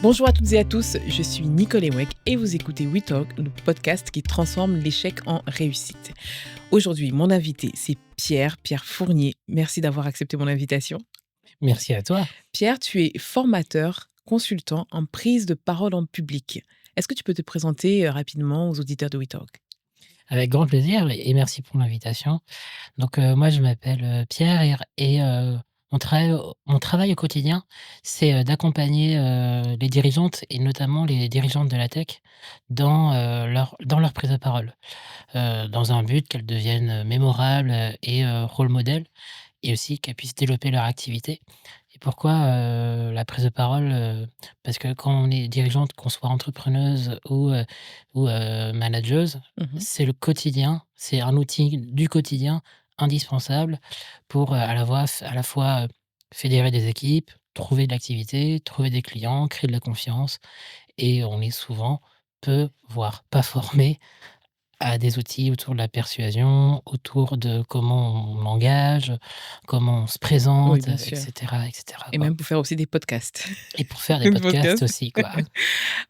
Bonjour à toutes et à tous, je suis Nicole Ewek et vous écoutez We Talk, le podcast qui transforme l'échec en réussite. Aujourd'hui, mon invité, c'est Pierre Fournier. Merci d'avoir accepté mon invitation. Merci à toi. Pierre, tu es formateur, consultant en prise de parole en public. Est-ce que tu peux te présenter rapidement aux auditeurs de We Talk? Avec grand plaisir et merci pour l'invitation. Donc, moi je m'appelle, Pierre et mon travail au quotidien, c'est, d'accompagner, les dirigeantes et notamment les dirigeantes de la tech dans leur prise de parole, dans un but qu'elles deviennent mémorables, et rôle modèle et aussi qu'elles puissent développer leur activité. Et pourquoi, la prise de parole? Parce que quand on est dirigeante, qu'on soit entrepreneuse ou manageuse, Mhm. c'est le quotidien, c'est un outil du quotidien indispensable pour, à la fois, fédérer des équipes, trouver de l'activité, trouver des clients, créer de la confiance et on est souvent peu, voire pas formé à des outils autour de la persuasion, autour de comment on engage, comment on se Oui, présente, bien et sûr. cetera, et cetera, Et quoi. même pour faire aussi des podcasts. Et pour faire des Des podcasts podcasts. aussi, quoi.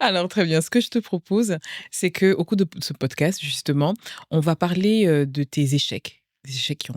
Alors, très bien. Ce que je te propose, c'est qu'au cours de ce podcast, justement, on va parler de tes échecs. Des échecs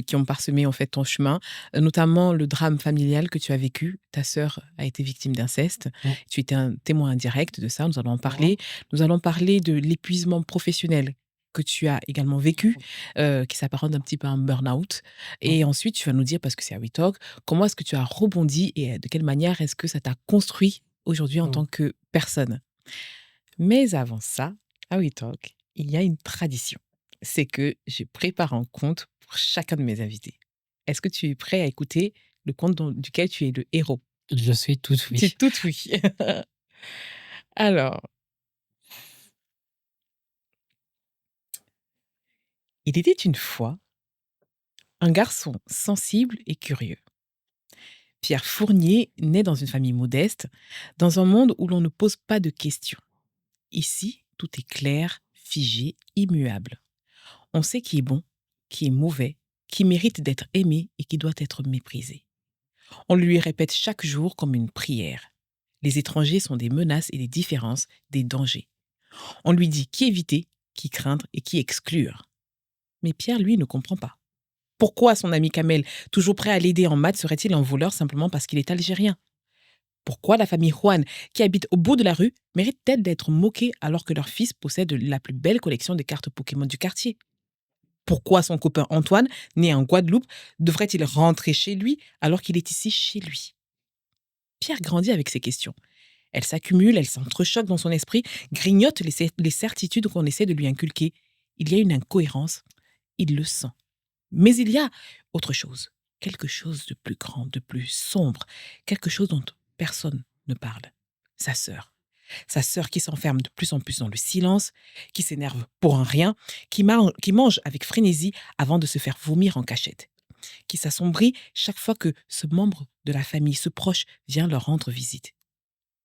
qui ont parsemé en fait ton chemin, notamment le drame familial que tu as vécu. Ta sœur a été victime d'inceste. Mmh. Tu étais un témoin indirect de ça, nous allons en Mmh. parler. Nous allons parler de l'épuisement professionnel que tu as également vécu, qui s'apparente un petit peu à un burn-out. Mmh. Et ensuite, tu vas nous dire, parce que c'est à We Talk, comment est-ce que tu as rebondi et de quelle manière est-ce que ça t'a construit aujourd'hui en Mmh. tant que personne. Mais avant ça, à We Talk, il y a une tradition. C'est que je prépare un conte pour chacun de mes invités. Est-ce que tu es prêt à écouter le conte duquel tu es le héros? Je suis tout C'est oui. tout oui. Alors, il était une fois un garçon sensible et curieux. Pierre Fournier naît dans une famille modeste, dans un monde où l'on ne pose pas de questions. Ici, tout est clair, figé, immuable. On sait qui est bon, qui est mauvais, qui mérite d'être aimé et qui doit être méprisé. On le lui répète chaque jour comme une prière. Les étrangers sont des menaces et des différences, des dangers. On lui dit qui éviter, qui craindre et qui exclure. Mais Pierre, lui, ne comprend pas. Pourquoi son ami Kamel, toujours prêt à l'aider en maths, serait-il un voleur simplement parce qu'il est algérien? Pourquoi la famille Juan, qui habite au bout de la rue, mérite-t-elle d'être moquée alors que leur fils possède la plus belle collection de cartes Pokémon du quartier? Pourquoi son copain Antoine, né en Guadeloupe, devrait-il rentrer chez lui alors qu'il est ici chez lui? Pierre grandit avec ces questions. Elles s'accumulent, elles s'entrechoquent dans son esprit, grignotent les certitudes qu'on essaie de lui inculquer. Il y a une incohérence, il le sent. Mais il y a autre chose, quelque chose de plus grand, de plus sombre, quelque chose dont personne ne parle. Sa sœur. Sa sœur qui s'enferme de plus en plus dans le silence, qui s'énerve pour un rien, qui mange avec frénésie avant de se faire vomir en cachette, qui s'assombrit chaque fois que ce membre de la famille, ce proche, vient leur rendre visite.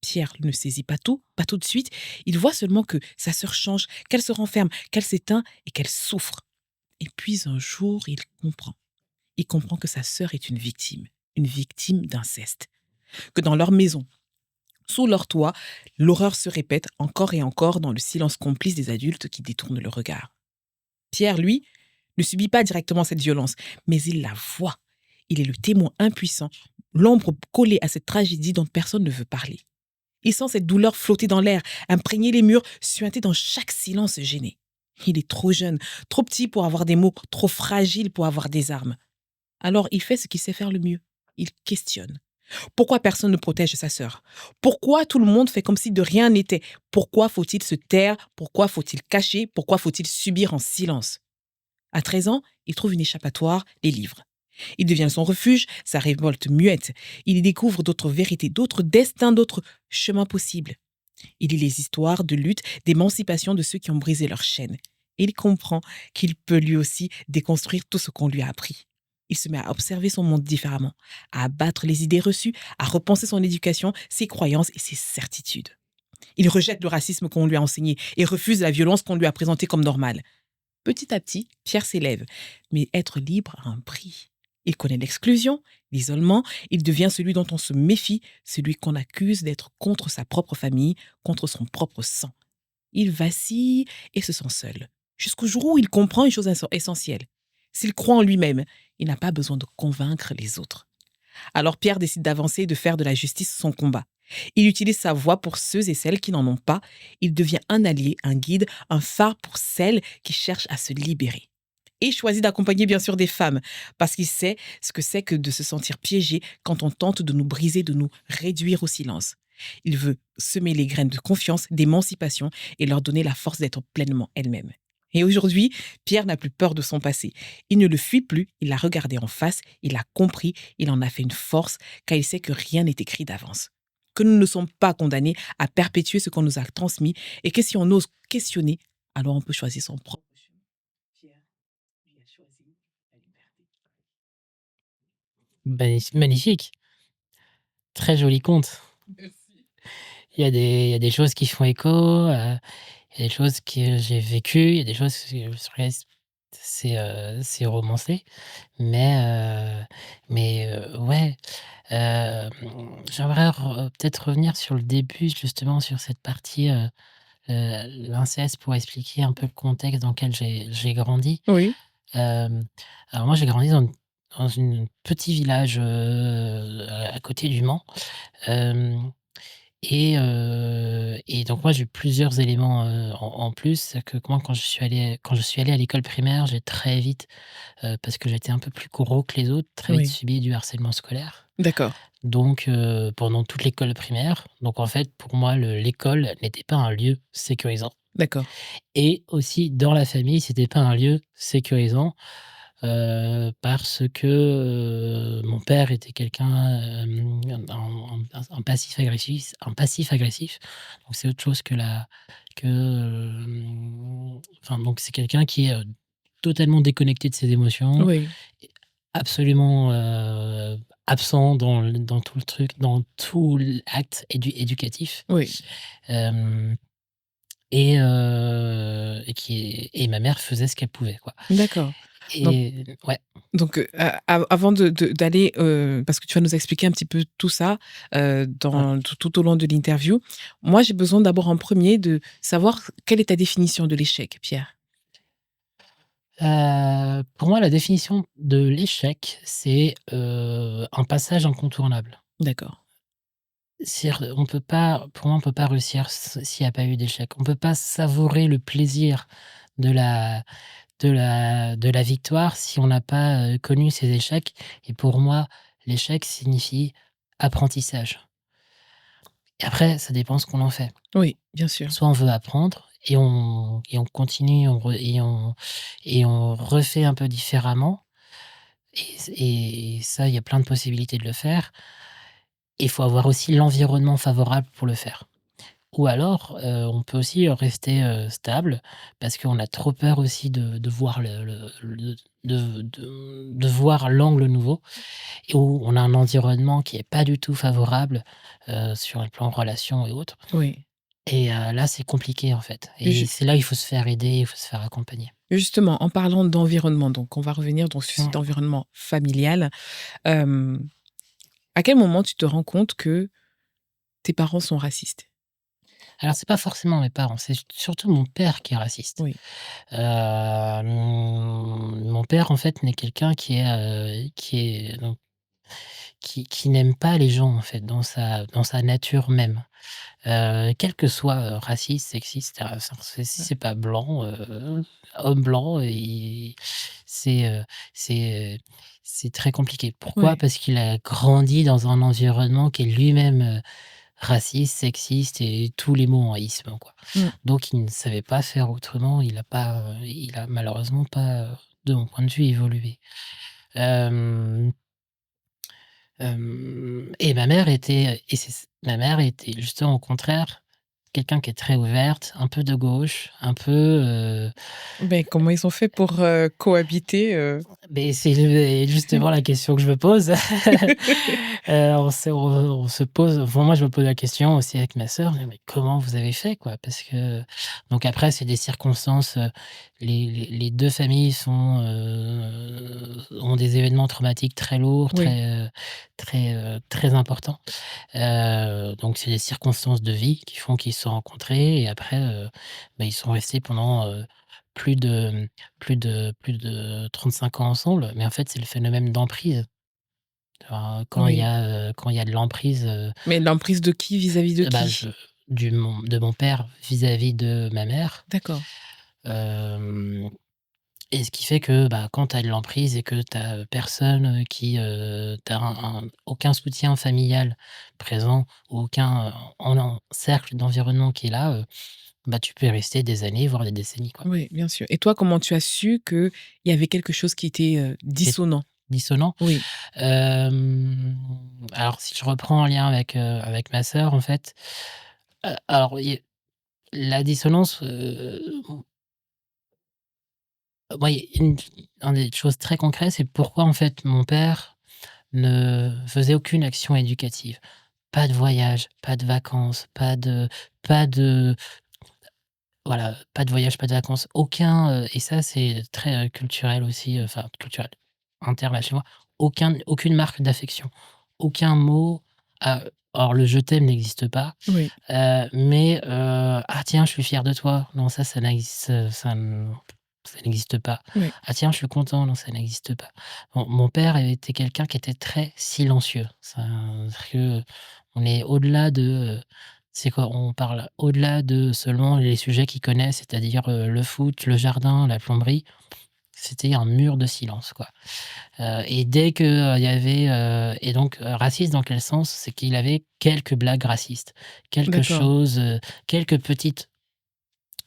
Pierre ne saisit pas tout, pas tout de suite. Il voit seulement que sa sœur change, qu'elle se renferme, qu'elle s'éteint et qu'elle souffre. Et puis un jour, il comprend. Il comprend que sa sœur est une victime d'inceste. Que dans leur maison, sous leur toit, l'horreur se répète encore et encore dans le silence complice des adultes qui détournent le regard. Pierre, lui, ne subit pas directement cette violence, mais il la voit. Il est le témoin impuissant, l'ombre collée à cette tragédie dont personne ne veut parler. Il sent cette douleur flotter dans l'air, imprégner les murs, suinter dans chaque silence gêné. Il est trop jeune, trop petit pour avoir des mots, trop fragile pour avoir des armes. Alors il fait ce qu'il sait faire le mieux. Il questionne. Pourquoi personne ne protège sa sœur? Pourquoi tout le monde fait comme si de rien n'était? Pourquoi faut-il se taire? Pourquoi faut-il cacher? Pourquoi faut-il subir en silence? À 13 ans, il trouve une échappatoire, les livres. Il devient son refuge, sa révolte muette. Il y découvre d'autres vérités, d'autres destins, d'autres chemins possibles. Il lit les histoires de lutte, d'émancipation de ceux qui ont brisé leur chaîne. Et il comprend qu'il peut lui aussi déconstruire tout ce qu'on lui a appris. Il se met à observer son monde différemment, à abattre les idées reçues, à repenser son éducation, ses croyances et ses certitudes. Il rejette le racisme qu'on lui a enseigné et refuse la violence qu'on lui a présentée comme normale. Petit à petit, Pierre s'élève, mais être libre a un prix. Il connaît l'exclusion, l'isolement, il devient celui dont on se méfie, celui qu'on accuse d'être contre sa propre famille, contre son propre sang. Il vacille et se sent seul, jusqu'au jour où il comprend une chose essentielle. S'il croit en lui-même, il n'a pas besoin de convaincre les autres. Alors Pierre décide d'avancer et de faire de la justice son combat. Il utilise sa voix pour ceux et celles qui n'en ont pas. Il devient un allié, un guide, un phare pour celles qui cherchent à se libérer. Et il choisit d'accompagner bien sûr des femmes, parce qu'il sait ce que c'est que de se sentir piégé quand on tente de nous briser, de nous réduire au silence. Il veut semer les graines de confiance, d'émancipation et leur donner la force d'être pleinement elles-mêmes. Et aujourd'hui, Pierre n'a plus peur de son passé. Il ne le fuit plus, il l'a regardé en face, il l'a compris, il en a fait une force, car il sait que rien n'est écrit d'avance. Que nous ne sommes pas condamnés à perpétuer ce qu'on nous a transmis et que si on ose questionner, alors on peut choisir son propre chemin. Pierre, lui a choisi la liberté. Magnifique, très joli conte. Merci. Il y a des choses qui font écho, il y a des choses que j'ai vécues, il y a des choses sur lesquelles c'est romancé, mais ouais, hem, j'aimerais peut-être revenir sur le début, justement, sur cette partie, l'inceste, pour expliquer un peu le contexte dans lequel j'ai grandi. Oui, Hem, alors moi, j'ai grandi dans une petit village, à côté du Mans, hem et donc moi, j'ai eu plusieurs éléments, en plus. C'est que moi, quand je suis allé à l'école primaire, j'ai très vite, parce que j'étais un peu plus gros que les autres, très vite oui, subi du harcèlement scolaire. d'accord, Donc pendant toute l'école primaire. Donc en fait, pour moi, l'école n'était pas un lieu sécurisant d'accord, et aussi dans la famille, c'était pas un lieu sécurisant, parce que, mon père était quelqu'un, un passif agressif. Donc c'est autre chose enfin donc c'est quelqu'un qui est, totalement déconnecté de ses émotions, oui, absolument, absent dans tout le truc, dans tout l'acte éducatif. oui, Hem et ma mère faisait ce qu'elle pouvait, quoi. d'accord. Donc Et ouais, avant d'aller, parce que tu vas nous expliquer un petit peu tout ça, ouais. dans tout au long de l'interview. Moi, j'ai besoin d'abord en premier de savoir quelle est ta définition de l'échec, Pierre? Pour moi, la définition de l'échec, c'est, un passage incontournable. D'accord, C'est-à-dire, on peut pas pour moi, on peut pas réussir s'il y a pas eu d'échec. On peut pas savourer le plaisir de la victoire si on n'a pas, connu ces échecs. Et pour moi, l'échec signifie apprentissage. Et après, ça dépend ce qu'on en fait. oui, bien sûr. Soit on veut apprendre et on continue, on refait un peu différemment, et ça, il y a plein de possibilités de le faire. Il faut avoir aussi l'environnement favorable pour le faire. Ou alors, on peut aussi rester, stable, parce qu'on a trop peur aussi de voir de voir l'angle nouveau, et où on a un environnement qui est pas du tout favorable, sur le plan relation et autres. Oui. Et là, c'est compliqué, en fait, et Ju c'est là, il faut se faire aider, il faut se faire accompagner. Justement, en parlant d'environnement, donc on va revenir donc sur cet Mmh. environnement familial. Hem, à quel moment tu te rends compte que tes parents sont racistes? Alors c'est pas forcément mes parents, c'est surtout mon père qui est raciste. Oui, Mon père, en fait, n'est quelqu'un qui n'aime pas les gens, en fait, dans sa nature même. Quel que soit, raciste, sexiste, enfin, si c'est pas blanc, homme blanc, et c'est, c'est très compliqué. Pourquoi? oui, Parce qu'il a grandi dans un environnement qui est lui-même, raciste, sexiste et tous les mots en isme, quoi. mmh, Donc il ne savait pas faire autrement, il a malheureusement pas, de mon point de vue, évolué. Hem et ma mère était justement au contraire quelqu'un qui est très ouverte, un peu de gauche, un peu, beh, comment ils ont fait pour, cohabiter, beh, c'est justement la question que je me pose. On se pose, enfin moi je me pose la question aussi avec ma sœur: «Mais comment vous avez fait, quoi?» Parce que donc après c'est des circonstances, les 2 familles ont des événements traumatiques très lourds, Oui, très importants. Donc c'est des circonstances de vie qui font qu'ils se sont rencontrés et après, ils sont restés pendant, plus de, plus de 35 ans ensemble. Mais en fait, c'est le phénomène d'emprise. oui. Quand il y a de l'emprise, Mais l'emprise de qui vis-à-vis de je qui? de mon père vis-à-vis de ma mère, D'accord. hem et ce qui fait que, quand tu as de l'emprise et que tu as, personne, tu aucun soutien familial présent, ou aucun, en cercle d'environnement qui est là, tu peux y rester des années, voire des décennies, quoi. Oui, bien sûr. Et toi, comment tu as su qu'il y avait quelque chose qui était, Qui est dissonant? dissonant. Oui, Alors si je reprends en lien avec ma sœur, en fait, alors il y a la dissonance, moi, il y a une des choses très concrètes, c'est pourquoi, en fait, mon père ne faisait aucune action éducative. Pas de voyage, pas de vacances, pas de voilà, pas de voyage, pas de vacances, aucun, et ça, c'est très, culturel aussi, enfin culturel, interne à chez moi. Aucune marque d'affection, aucun mot, alors le «je t'aime» n'existe pas, oui, «Ah tiens, je suis fier de toi», non, ça n'existe, ça n'existe pas. oui. «Ah tiens, je suis content», non, ça n'existe pas. Mon père était quelqu'un qui était très silencieux. Ça, c'est-à-dire que on est au-delà de, c'est quoi? On parle au-delà de seulement les sujets qu'il connaît, c'est-à-dire, le foot, le jardin, la plomberie. C'était un mur de silence, quoi. Et dès que, il y avait, et donc, raciste dans quel sens? C'est qu'il avait quelques blagues racistes, quelque D'accord. chose, quelques petites,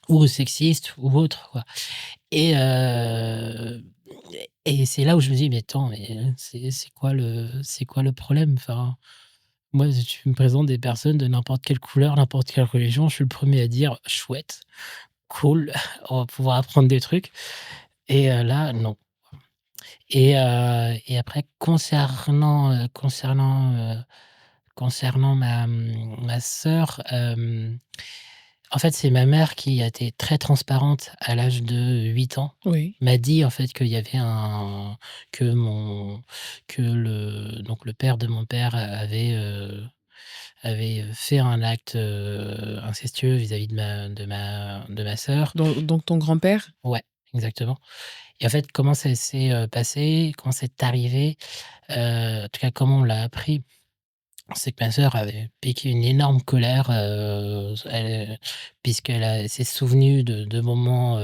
ou sexistes ou autres, quoi. Et c'est là où je me dis: «Mais attends, c'est quoi le problème?» Enfin, moi, si tu me présentes des personnes de n'importe quelle couleur, n'importe quelle religion, je suis le premier à dire: «Chouette, cool, on va pouvoir apprendre des trucs», et là, non. Et après concernant ma sœur, en fait, c'est ma mère qui a été très transparente à l'âge de 8 ans. Oui. M'a dit, en fait, qu'il y avait un que mon que le père de mon père avait fait un acte, incestueux vis-à-vis de ma sœur. Donc ton grand-père? Ouais, exactement. Et en fait, comment ça s'est, passé, comment c'est arrivé, en tout cas, comment on l'a appris, c'est que ma sœur avait piqué une énorme colère, puisqu'elle s'est souvenue de moments,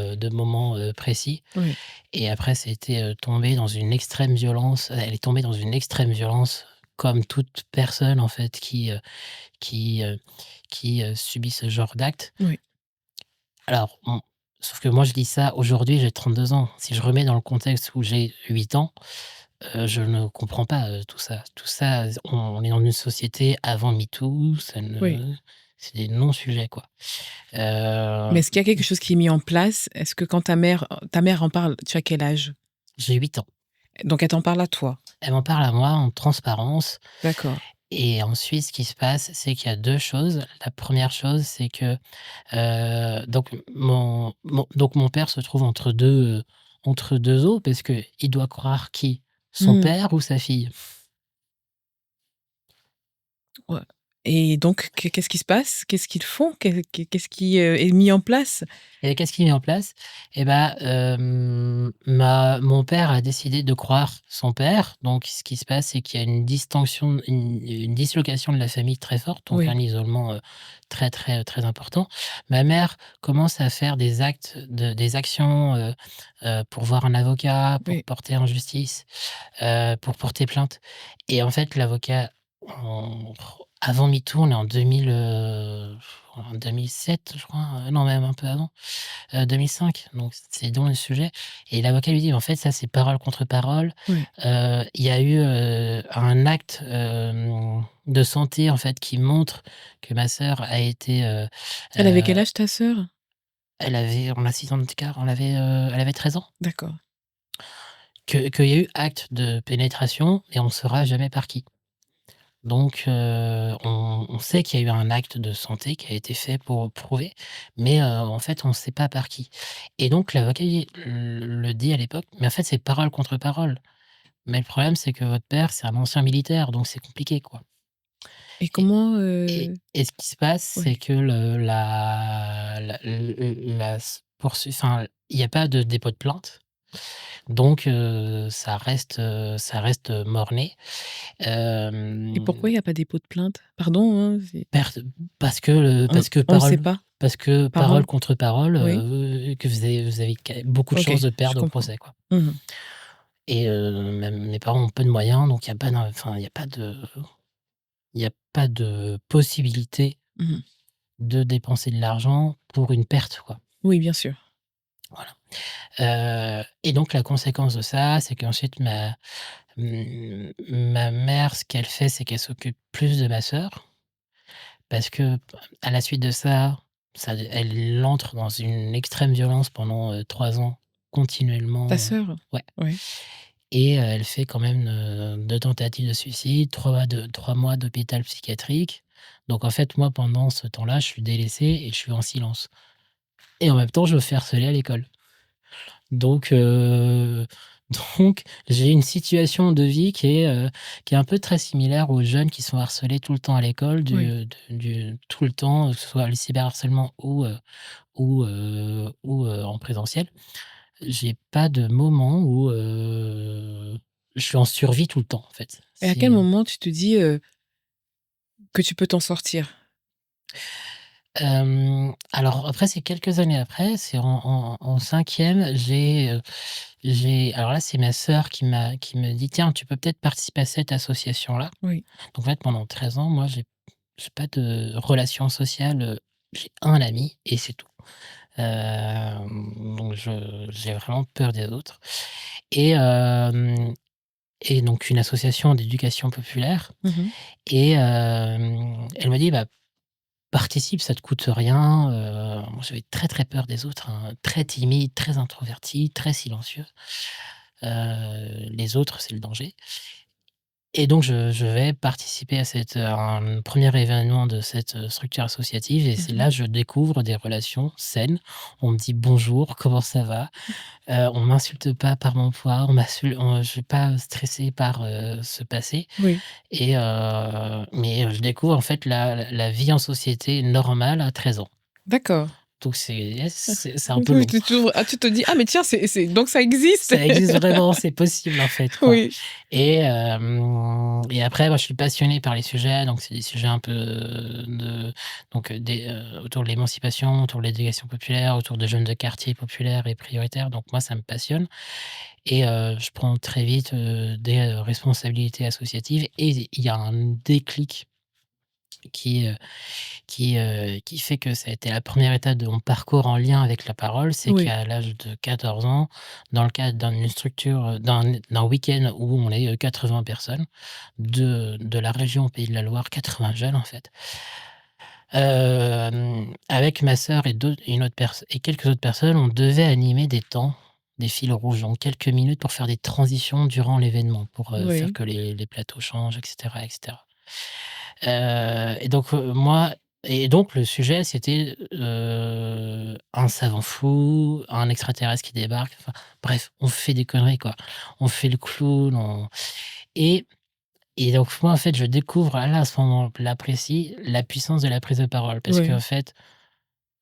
précis. Oui, Et après, c'était, tombé dans une extrême violence. Elle est tombée dans une extrême violence, comme toute personne, en fait, qui, heu subit ce genre d'acte. oui. Alors, sauf que moi, je dis ça aujourd'hui, j'ai 32 ans. Si je remets dans le contexte où j'ai 8 ans, je ne comprends pas, tout ça. Tout ça, on est dans une société avant MeToo, Oui. c'est des non-sujets, quoi. Mais Heu, est-ce qu'il y a quelque chose qui est mis en place? Est-ce que quand ta mère en parle, tu as quel âge? j'ai 8 ans. Donc elle t'en parle à toi? Elle m'en parle à moi en transparence. D'accord. Et ensuite, ce qui se passe, c'est qu'il y a 2 choses. La première chose, c'est que, donc mon père se trouve entre 2 eaux, parce qu'il doit croire qui? Son Mmh. père ou sa fille? Ouais. Et donc qu'est-ce qui se passe? Qu'est-ce qu'ils font? Qu'est-ce qui, est mis en place? Et qu'est-ce qu'il met en place? Et ma mon père a décidé de croire son père. Donc ce qui se passe, c'est qu'il y a une dislocation de la famille très forte, donc un Oui, isolement, très, très, très important. Ma mère commence à faire des actions, pour voir un avocat, pour oui. porter en justice, pour porter plainte. Et en fait, l'avocat, en avant MeToo, on est en 2007, je crois, non, même un peu avant. 2005, donc c'est dans le sujet. Et l'avocat lui dit: «En fait, ça, c'est parole contre parole. Oui. Il y a eu, un acte, de santé, en fait, qui montre que ma sœur a été, Elle avait quel heu, âge ta sœur? on a 6 ans d'écart, elle avait 13 ans. D'accord. Qu'il y a eu acte de pénétration, et on saura jamais par qui. Donc on sait qu'il y a eu un acte de santé qui a été fait pour prouver, mais en fait, on ne sait pas par qui. Et donc l'avocat le dit à l'époque: «Mais en fait, c'est parole contre parole. Mais le problème, c'est que votre père, c'est un ancien militaire, donc c'est compliqué, quoi. Et Et comment, et ce qui se passe, c'est ouais. que le la s poursui enfin, il y a pas de dépôt de plainte, donc ça reste mort-né. Et pourquoi Hem, il y a pas dépôt de plainte? Pardon, hein, c'est perte on on le sait pas. parce que parole Parole? contre parole, Oui? que vous avez beaucoup de OK, chances de je perdre au comprends. procès, quoi. Mmh. Et même mes parents ont peu de moyens, donc il y a pas d'in enfin, il y a pas de possibilité Mmh. de dépenser de l'argent pour une perte, quoi. Oui, bien sûr. Voilà. Et donc la conséquence de ça, c'est qu'ensuite ma mère, ce qu'elle fait, c'est qu'elle s'occupe plus de ma sœur parce que à la suite de ça, elle entre dans une extrême violence pendant, 3 ans Ta continuellement, sœur? ouais. Ouais. Et elle fait quand même, 2 tentatives de suicide, 3 mois d'hôpital psychiatrique. Donc en fait, moi, pendant ce temps-là, je suis délaissé et je suis en silence. Et en même temps, je me fais harceler à l'école. Donc donc j'ai une situation de vie qui est un peu très similaire aux jeunes qui sont harcelés tout le temps à l'école, Oui. tout le temps, que ce soit le cyberharcèlement ou en présentiel. J'ai pas de moment où, je suis en survie tout le temps, en fait. Et à quel C'est, moment tu te dis, que tu peux t'en sortir? alors après, c'est quelques années après, c'est en 5e, j'ai alors là, c'est ma sœur qui me dit: «Tiens, tu peux peut-être participer à cette association-là». Oui. Donc en fait, pendant 13 ans, moi, j'ai pas de relation sociale, j'ai un ami et c'est tout. Donc j'ai vraiment peur des autres et donc une association d'éducation populaire Mmh. et elle me dit: «Bah, participe, ça te coûte rien». Moi, j'avais très, très peur des autres, hein, très timide, très introverti, très silencieux. Les autres, c'est le danger. Et donc je vais participer à un 1er événement de cette, structure associative et c'est Mmh. là, je découvre des relations saines. On me dit: «Bonjour, comment ça va?» On m'insulte pas par mon poids, je suis pas stressé par, ce passé Oui. et mais je découvre en fait la vie en société normale à 13 ans. D'accord. Donc c'est un peu Oui, long. tu t'ouvres ah, tu te dis: «Ah mais tiens, c'est donc ça existe!» Ça existe vraiment, c'est possible en fait, quoi. Oui. Et après, moi, je suis passionné par les sujets, donc c'est des sujets un peu, autour de l'émancipation, autour de l'éducation populaire, autour de jeunes de quartiers populaires et prioritaires, donc moi, ça me passionne et je prends très vite, des, responsabilités associatives et il y a un déclic qui, heu qui fait que ça a été la première étape de mon parcours en lien avec la parole. C'est Oui. qu'à l'âge de 14 ans, dans le cadre d'une structure, d'un week-end où on est, 80 personnes de la région Pays de la Loire, 80 jeunes en fait. Avec ma sœur et une autre perso et quelques autres personnes, on devait animer des temps, des fils rouges, donc quelques minutes pour faire des transitions durant l'événement, pour, faire Oui. que les plateaux changent et cetera et cetera. Et donc, moi et donc le sujet c'était, un savant fou, un extraterrestre qui débarque, enfin bref, on fait des conneries quoi. On fait le clown, on et donc moi en fait je découvre là, à ce moment-là précis, la puissance de la prise de parole parce qu'en Oui. fait,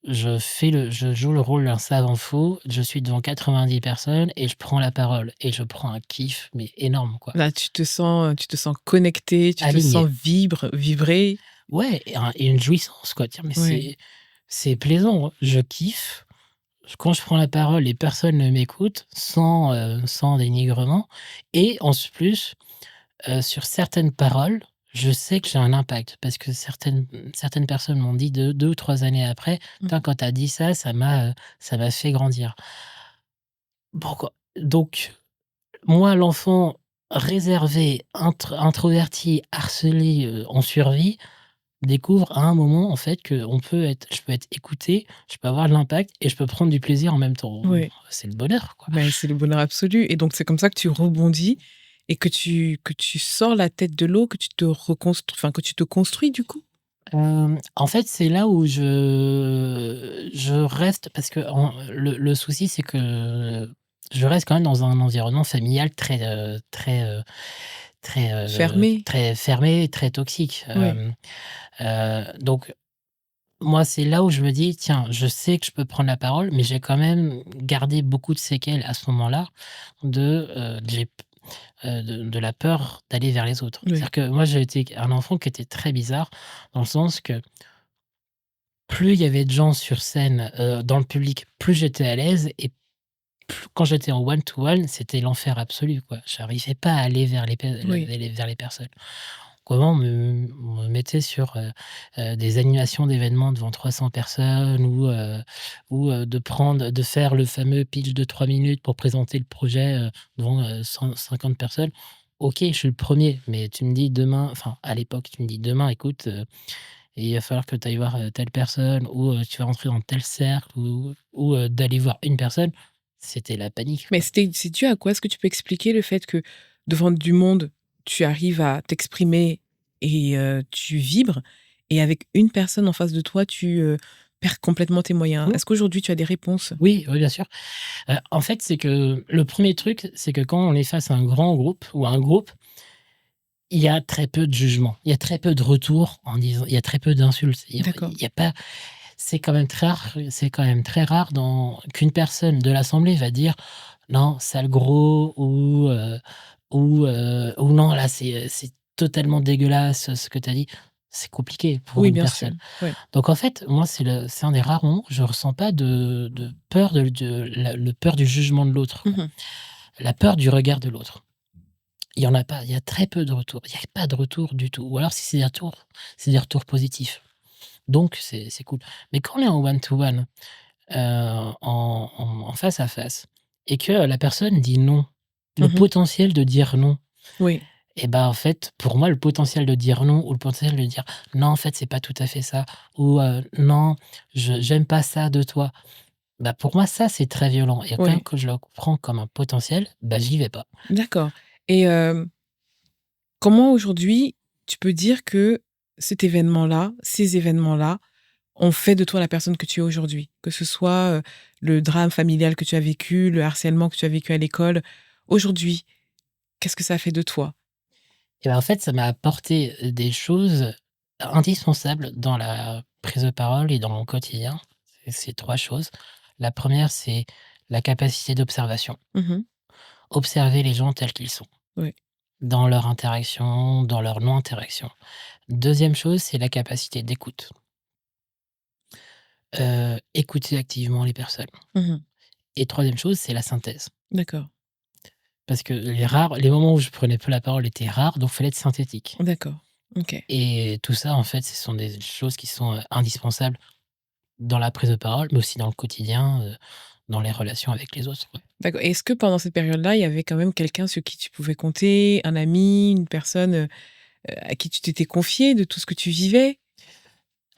je joue le rôle d'un savant fou, je suis devant 90 personnes et je prends la parole et je prends un kiff mais énorme quoi. Là, tu te sens connecté, tu te Aligné. sens vibrer. Ouais et une jouissance quoi, dire mais Oui. c'est plaisant, hein. Je kiffe. Quand je prends la parole, les personnes m'écoutent sans dénigrement et en plus, sur certaines paroles, je sais que j'ai un impact parce que certaines personnes m'ont dit 2 ou 3 années après: Mmh. «Putain, quand tu as dit ça, ça m'a fait grandir». Pourquoi donc moi, l'enfant réservé, introverti, harcelé, en survie, découvre à un moment, en fait, que je peux être écouté, je peux avoir de l'impact et je peux prendre du plaisir en même temps. Oui. C'est le bonheur, quoi. Mais c'est le bonheur absolu et donc c'est comme ça que tu rebondis et que tu sors la tête de l'eau, que tu te reconstr enfin, que tu te construis du coup? En fait, c'est là où je reste parce que le souci, c'est que je reste quand même dans un environnement familial Fermé? très fermé, très toxique. Oui, Donc moi, c'est là où je me dis: «Tiens, je sais que je peux prendre la parole», mais j'ai quand même gardé beaucoup de séquelles à ce moment-là j'ai p de la peur d'aller vers les autres. oui. C'est-à-dire que moi, j'ai été un enfant qui était très bizarre, dans le sens que plus il y avait de gens sur scène, dans le public, plus j'étais à l'aise, et plus quand j'étais en one to one, c'était l'enfer absolu, quoi. J'arrivais pas à aller vers Oui. les personnes. Comment me mettait sur, des animations d'événements devant 300 personnes, de faire le fameux pitch de 3 minutes pour présenter le projet, devant, 150 personnes. OK, je suis le premier, mais tu me dis demain, enfin à l'époque, tu me dis: «Demain, écoute, il va falloir que tu ailles voir, telle personne, ou tu vas rentrer dans tel cercle», d'aller voir une personne. C'était la panique, Mais quoi. c'est dû à quoi? Est-ce que tu peux expliquer le fait que devant du monde, tu arrives à t'exprimer et tu vibres et avec une personne en face de toi, tu, perds complètement tes moyens? Mmh. Est-ce qu'aujourd'hui tu as des réponses? Oui, oui, bien sûr. En fait, c'est que le premier truc, c'est que quand on est face à un grand groupe ou à un groupe, il y a très peu de jugement. Il y a très peu de retours en disant, il y a très peu d'insultes. D'accord. Il y a pas c'est quand même très rare qu'une personne de l'assemblée va dire: «Non, sale gros», ou «Non, là, c'est totalement dégueulasse ce que tu as dit». C'est compliqué pour Oui, une bien sûr. personne. Ouais. Donc en fait, moi, c'est un des rares moments où je ressens pas de peur le peur du jugement de l'autre, quoi. Mmh. La peur du regard de l'autre. Il y en a pas, il y a très peu de retours. Il y a pas de retour du tout, ou alors si c'est des retours positifs. Donc c'est cool. Mais quand on est en one to one, en face à face, et que la personne dit non, le Mmh. potentiel de dire non, Oui, et ben, en fait, pour moi, le potentiel de dire non, ou le potentiel de dire: «Non, en fait, c'est pas tout à fait ça», «Non, je j'aime pas ça de toi», bah, pour moi, ça, c'est très violent, et quand oui. que je le prends comme un potentiel, bah, j'y vais pas. D'accord et comment aujourd'hui tu peux dire que cet événement-là, ces événements-là ont fait de toi la personne que tu es aujourd'hui? Que ce soit, le drame familial que tu as vécu, le harcèlement que tu as vécu à l'école. Aujourd'hui, qu'est-ce que ça a fait de toi? Et ben, en fait, ça m'a apporté, des choses indispensables dans la prise de parole et dans mon quotidien. C'est 3 choses. La première, c'est la capacité d'observation. Mmh. Observer les gens tels qu'ils sont, Oui. dans leur interaction, dans leur non-interaction. Deuxième chose, c'est la capacité d'écoute. Écouter activement les personnes. Mmh. Et troisième chose, c'est la synthèse. D'accord, Parce que les moments où je prenais peu la parole étaient rares, donc il fallait être synthétique. d'accord. OK. Et tout ça, en fait, ce sont des choses qui sont, indispensables dans la prise de parole, mais aussi dans le quotidien, dans les relations avec les autres, ouais. D'accord et est-ce que pendant cette période-là, il y avait quand même quelqu'un sur qui tu pouvais compter, un ami, une personne, à qui tu t'étais confié de tout ce que tu vivais?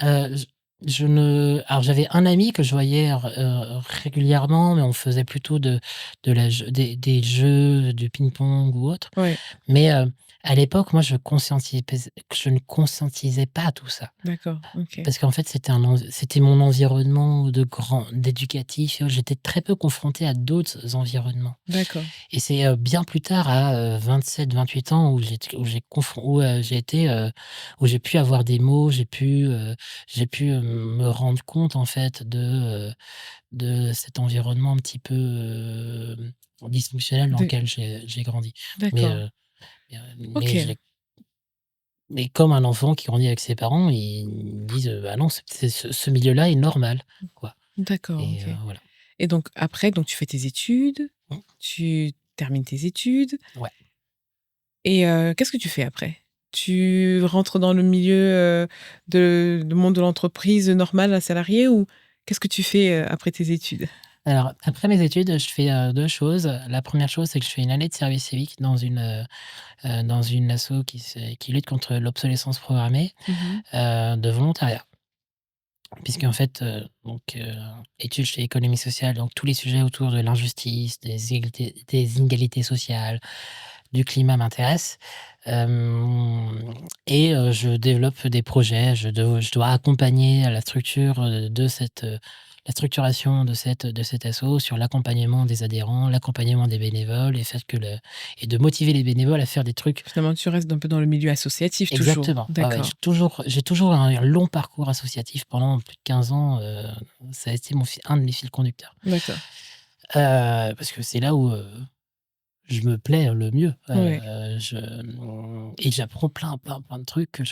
Heu, j je ne Alors j'avais un ami que je voyais régulièrement, mais on faisait plutôt de la jeu des jeux de ping-pong ou autre. Ouais, Mais, à l'époque, moi, je ne conscientisais pas tout ça. d'accord, OK. Parce qu'en fait, c'était mon environnement d'éducatif, j'étais très peu confronté à d'autres environnements. D'accord. Et c'est, bien plus tard, à 27-28 ans, où j'ai pu avoir des mots, j'ai pu, me rendre compte, en fait, de cet environnement un petit peu, dysfonctionnel dans De lequel j'ai grandi. Mais, d'accord. mais, mais OK. j'ai mais comme un enfant qui grandit avec ses parents, ils disent: «Bah non, ce milieu-là est normal», quoi. D'accord, Et OK. voilà. Et donc après, donc tu fais tes études, Mmh, tu termines tes études ouais. et qu'est-ce que tu fais après? Tu rentres dans le milieu, de le monde de l'entreprise normal, à salarié ou qu'est-ce que tu fais, après tes études? Alors, après mes études, je fais, 2 choses. La première chose, c'est que je fais une année de service civique dans une asso qui lutte contre l'obsolescence programmée, Mmh. de volontariat. Puisqu'en fait, études chez Économie sociale, donc tous les sujets autour de l'injustice, des inégalités sociales, du climat m'intéressent. Je développe des projets. Je dois accompagner la structure, de cette, la structuration de cet asso, sur l'accompagnement des adhérents, l'accompagnement des bénévoles et de motiver les bénévoles à faire des trucs. Finalement, tu restes un peu dans le milieu associatif toujours? Exactement, ouais, ouais, D'accord, j'ai toujours un long parcours associatif pendant plus de 15 ans, ça a été un de mes fils conducteurs. d'accord. Parce que c'est là où, je me plais le mieux, Ouais, et j'apprends plein de trucs que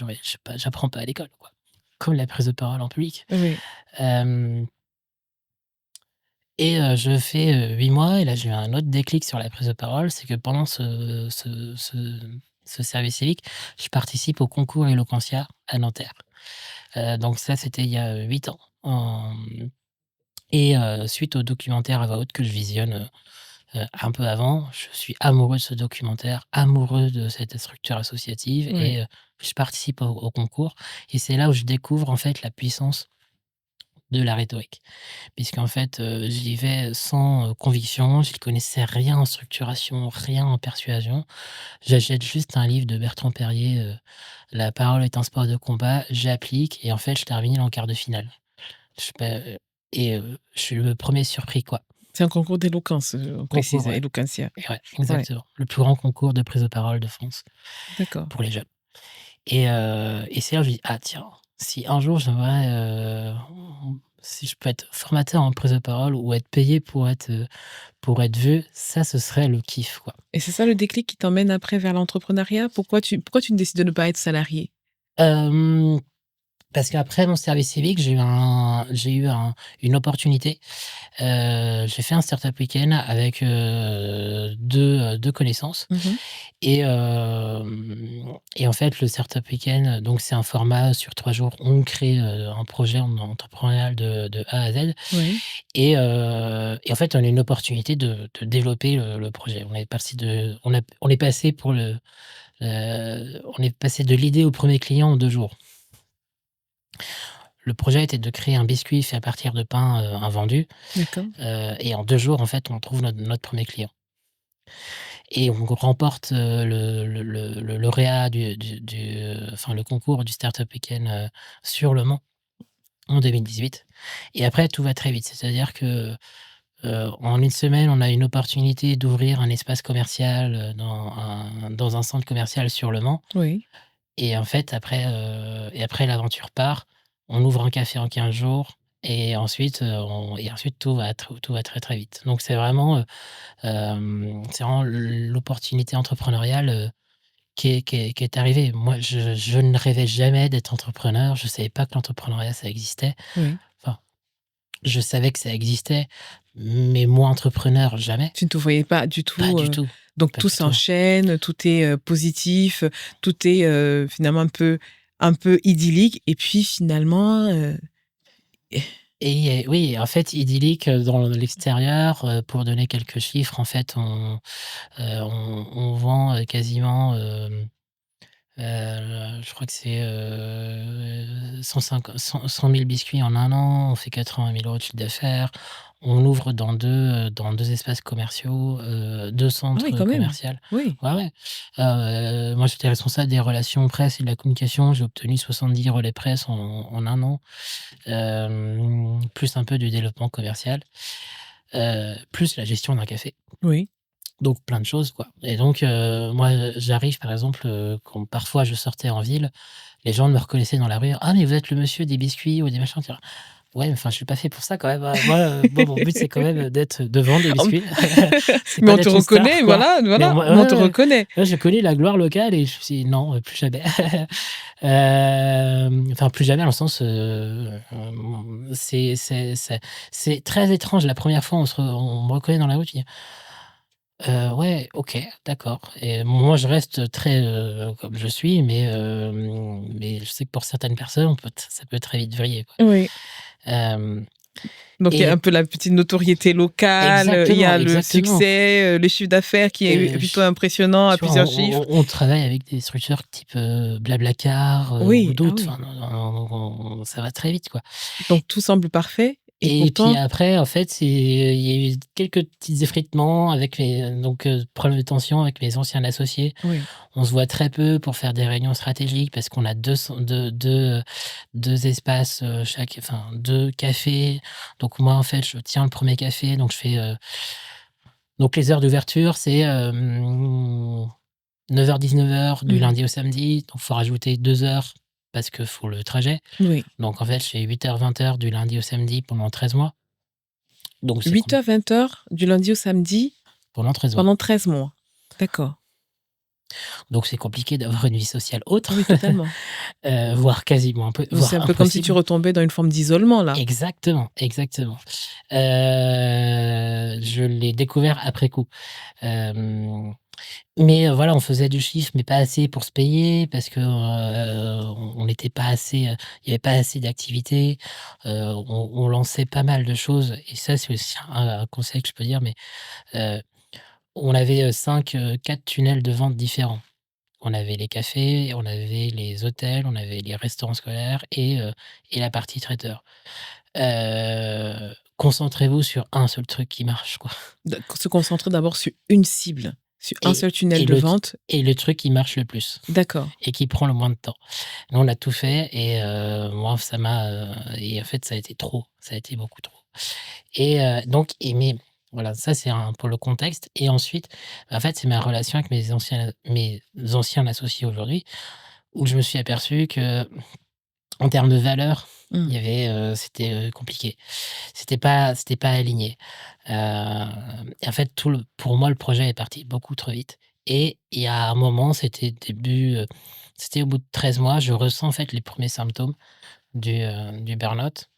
j'apprends pas à l'école, quoi. Comme la prise de parole en public. oui, Hem je fais, 8 mois et là, j'ai eu un autre déclic sur la prise de parole. C'est que pendant ce service civique, je participe au concours Eloquentia à Nanterre. Donc ça, c'était il y a 8 ans. Suite au documentaire à voix haute que je visionne, un peu avant, je suis amoureux de ce documentaire, amoureux de cette structure associative oui. je participe au concours et c'est là où je découvre, en fait, la puissance de la rhétorique. Puisqu'en fait, j'y vais sans, conviction, j'y connaissais rien en structuration, rien en persuasion. J'achète juste un livre de Bertrand Perrier, La parole est un sport de combat, j'applique et en fait, je termine en quart de finale. Je peux je suis le premier surpris, quoi. C'est un concours d'éloquence, on Concours, précise, ouais. Eloquentia. Et ouais, Ouais, exactement. Le plus grand concours de prise de parole de France d'accord. pour les jeunes et c'est là où je me dis: «Ah tiens, si un jour si je peux être formateur en prise de parole ou être payé pour être vu, ça, ce serait le kiff, quoi». Et c'est ça le déclic qui t'emmène après vers l'entrepreneuriat? Pourquoi tu décides de ne pas être salarié? Hem Parce qu'après mon service civique, j'ai eu une opportunité. J'ai fait un startup week-end avec, 2 connaissances Mmh. en fait, le startup week-end, donc c'est un format sur 3 jours. On crée, un projet entrepreneurial de A à Z Oui, en fait, on a une opportunité de développer le projet. On est passé on est passé de l'idée au premier client en 2 jours. Le projet était de créer un biscuit fait à partir de pain, invendu, d'accord. et en 2 jours, en fait, on trouve notre 1er client et on remporte, le lauréat enfin, le concours du Startup Weekend, sur Le Mans en 2018 et après tout va très vite. C'est-à-dire que, en une semaine, on a une opportunité d'ouvrir un espace commercial, dans un centre commercial sur Le Mans Oui. et en fait, après l'aventure part. On ouvre un café en 15 jours et ensuite tout va très, très vite. Donc c'est vraiment l'opportunité entrepreneuriale, qui est arrivée. Moi, je ne rêvais jamais d'être entrepreneur. Je savais pas que l'entrepreneuriat, ça existait. Oui. Enfin, je savais que ça existait, mais moi, entrepreneur, jamais. Tu ne te voyais pas du Pas tout, du tout, donc pas tout du tout. s'enchaîne, tout est, positif, tout est, finalement un peu idyllique et puis finalement, Oui, en fait, idyllique, dans l'extérieur, pour donner quelques chiffres, en fait, on vend, quasiment, je crois que c'est, 100 000 biscuits en un an. On fait 80 000 € de chiffre d'affaires. On ouvre dans 2 espaces commerciaux, 2 ah oui, centres, quand même. commercial. Oui. Ouais, ouais. Moi, j'étais responsable des relations presse et de la communication. J'ai obtenu 70 relais presse en 1 an, plus un peu du développement commercial, plus la gestion d'un café. Oui. Donc plein de choses, quoi et donc moi, j'arrive, par exemple, quand parfois je sortais en ville, les gens me reconnaissaient dans la rue: «Ah mais vous êtes le monsieur des biscuits ou des machins», tu vois? Ouais, mais enfin, je suis pas fait pour ça quand même, hein. Moi, mon but, c'est quand même, de vendre des Hem, biscuits. C'est mais pas on te d'être une star, reconnaît, quoi. voilà, Mais voilà, moi mais on ouais, te ouais, reconnaît. ouais, j'ai connu la gloire locale et je me suis dit: «Non, plus jamais». Enfin, plus jamais dans le sens, c'est très étrange. La première fois, on me reconnaît dans la rue, tu dis: Ouais, OK, d'accord et moi, je reste très, comme je suis, mais je sais que pour certaines personnes, ça peut très vite vriller, quoi. Oui. Hem Donc il y a un et peu la petite notoriété locale, il y exactement, a le exactement succès, le chiffre d'affaires qui est et plutôt j impressionnant à tu vois, plusieurs chiffres. on travaille avec des structures type, Blablacar, ou Oui, ah d'autres, oui. enfin, ça va très vite, quoi Donc tout semble parfait Et Et puis pourtant après, en fait, il y a eu quelques petits effritements avec problème de tension avec mes anciens associés. oui, On se voit très peu pour faire des réunions stratégiques parce qu'on a 2 espaces, chaque enfin 2 cafés. Donc moi, en fait, je tiens le premier café, donc je fais, donc les heures d'ouverture, c'est, 9h-19h du mmh, lundi au samedi, donc faut rajouter 2 heures parce que faut le trajet. oui. Donc en fait, je fais 8h-20h du lundi au samedi pendant 13 mois. Donc c'est com 8h-20h du lundi au samedi pendant 13 mois. pendant 13 mois. D'accord. Donc c'est compliqué d'avoir une vie sociale autre, Oui, totalement. voire quasiment Donc c'est voire un peu comme si tu impossible. retombais dans une forme d'isolement là? Exactement, exactement. Je l'ai découvert après coup. Hem, mais voilà, on faisait du chiffre, mais pas assez pour se payer parce que, on n'était pas assez, il y avait pas assez d'activités. On lançait pas mal de choses et ça, c'est aussi un conseil que je peux dire, mais, heu, on avait, 4 tunnels de vente différents. On avait les cafés, on avait les hôtels, on avait les restaurants scolaires et la partie traiteur. Concentrez-vous sur un seul truc qui marche, quoi. Se concentrer d'abord sur une cible, sur un Et seul tunnel et de le t vente. et le truc qui marche le plus D'accord. et qui prend le moins de temps. Nous, on a tout fait et moi, et en fait, ça a été trop, ça a été beaucoup trop mais voilà, ça, c'est un pour le contexte et ensuite, en fait, c'est ma relation avec mes anciens associés aujourd'hui, où je me suis aperçu qu'en termes de valeurs, Mmh. il y avait, c'était, compliqué. C'était pas aligné. Et en fait, pour moi, le projet est parti beaucoup trop vite et il y a un moment, c'était au bout de 13 mois, je ressens, en fait, les premiers symptômes du burn-out.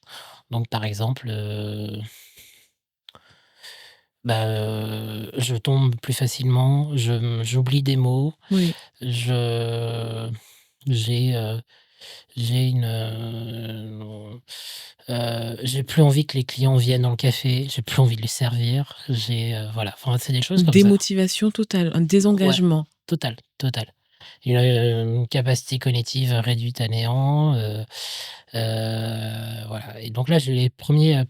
Donc par exemple, je tombe plus facilement, j'oublie des mots, Oui. je j'ai, j'ai une, j'ai plus envie que les clients viennent dans le café, j'ai plus envie de les servir, voilà, enfin, c'est des choses Une comme ça. démotivation totale, un Ouais, désengagement. total, total. Une capacité cognitive réduite à néant, voilà et donc là, j'ai les premiers,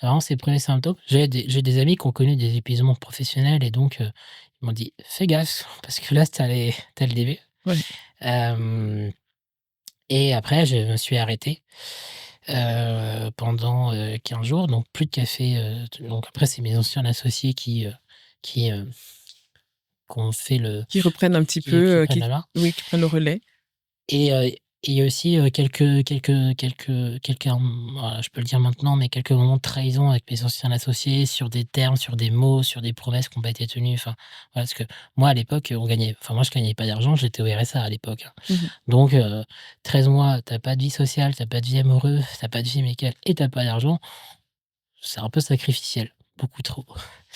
vraiment ces premiers symptômes. J'ai des amis qui ont connu des épuisements professionnels et donc ils m'ont dit: «Fais gaffe parce que là, tu le début». Ouais. Hem Et après, je me suis arrêté, pendant, 15 jours, donc plus de café, donc après c'est mes anciens associés qui, heu, qui ont fait le Qui reprennent un petit qui peu, prennent la main oui, qui prennent le relais. et il y a aussi, voilà, je peux le dire maintenant, mais quelques moments de trahison avec mes anciens associés sur des termes, sur des mots, sur des promesses qui ont pas été tenues, enfin, voilà, parce que moi à l'époque, moi je gagnais pas d'argent, j'étais au RSA à l'époque, hein. Mmh mh. Donc 13 mois, tu pas de vie sociale, tu pas de vie amoureuse, tu pas de vie amicale et tu pas d'argent, c'est un peu sacrificiel, beaucoup trop.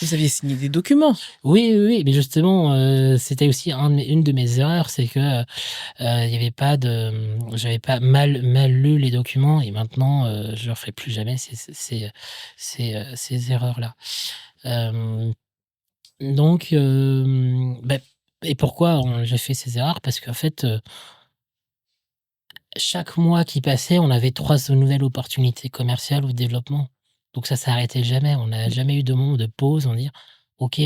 Vous aviez signé des documents? Oui, oui, oui, mais justement, c'était aussi une de mes erreurs, c'est que, il y avait pas de, j'avais pas mal lu les documents et maintenant, je ne referai plus jamais ces erreurs-là. Hem, donc et pourquoi j'ai fait ces erreurs? Parce qu'en fait, chaque mois qui passait, on avait 3 nouvelles opportunités commerciales ou de développement. Donc ça s'arrêtait jamais. On n'a Mmh. jamais eu de moment de pause, on dire: «OK,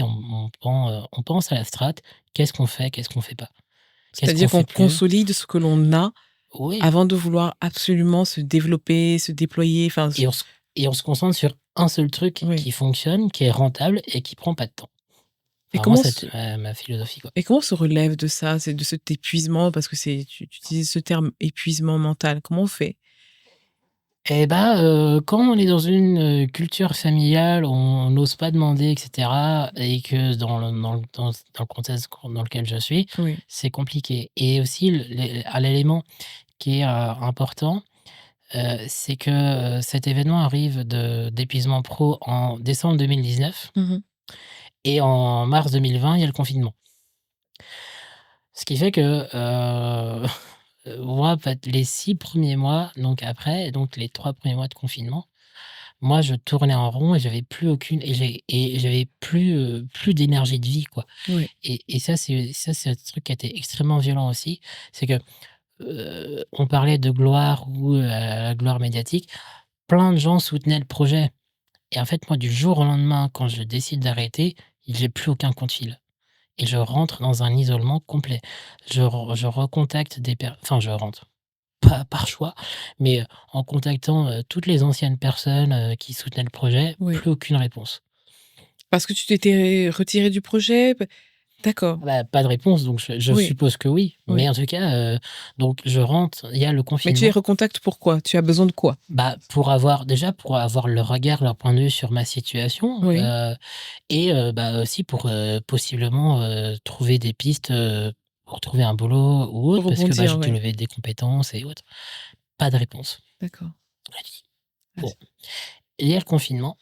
on pense à la strat, qu'est-ce qu'on fait? Qu'est-ce qu'on fait pas? Qu'est-ce qu'on C'est-à-dire qu'on fait plus?» consolide ce que l'on a Oui, avant de vouloir absolument se développer, se déployer, enfin s et on se concentre sur un seul truc oui. qui fonctionne, qui est rentable et qui prend pas de temps. Et Enfin moi, comment se c'était ma philosophie, quoi. et comment on se relève de ça? C'est de cet épuisement parce que c'est tu utilises ce terme épuisement mental. Comment on fait? Et bah, quand on est dans une, culture familiale, on n'ose pas demander et cetera et que dans le contexte dans lequel je suis, Oui. c'est compliqué et aussi l'élément qui est, important, c'est que, cet événement arrive d'épuisement pro en décembre 2019 Mmh mh. et en mars 2020, il y a le confinement. Ce qui fait que, moi, en fait, les 6 premiers mois, donc les 3 premiers mois de confinement, moi, je tournais en rond et j'avais plus d'énergie de vie, quoi Oui. et ça c'est un truc qui a été extrêmement violent aussi. C'est que, on parlait de gloire ou la gloire médiatique. Plein de gens soutenaient le projet. et en fait, moi, du jour au lendemain, quand je décide d'arrêter, j'ai plus aucun coup de fil et je rentre dans un isolement complet. Je recontacte des per enfin, je rentre, pas par choix, mais, en contactant, toutes les anciennes personnes, qui soutenaient le projet, Oui. plus aucune réponse. Parce que tu t'étais retiré du projet? D'accord. Ah bah, pas de réponse, donc je Oui, suppose que oui, mais oui. en tout cas, donc je rentre, il y a le Mais tu les confinement, recontactes pourquoi? Tu as besoin de quoi? bah, pour avoir leur regard, leur point de vue sur ma situation, Oui. et bah, aussi pour, possiblement, trouver des pistes, pour trouver un boulot ou Pour autre parce que, bah, rebondir, j'ai ouais. développé des compétences et autres. Pas de réponse. D'accord. Ah Bon, c'est il y a le confinement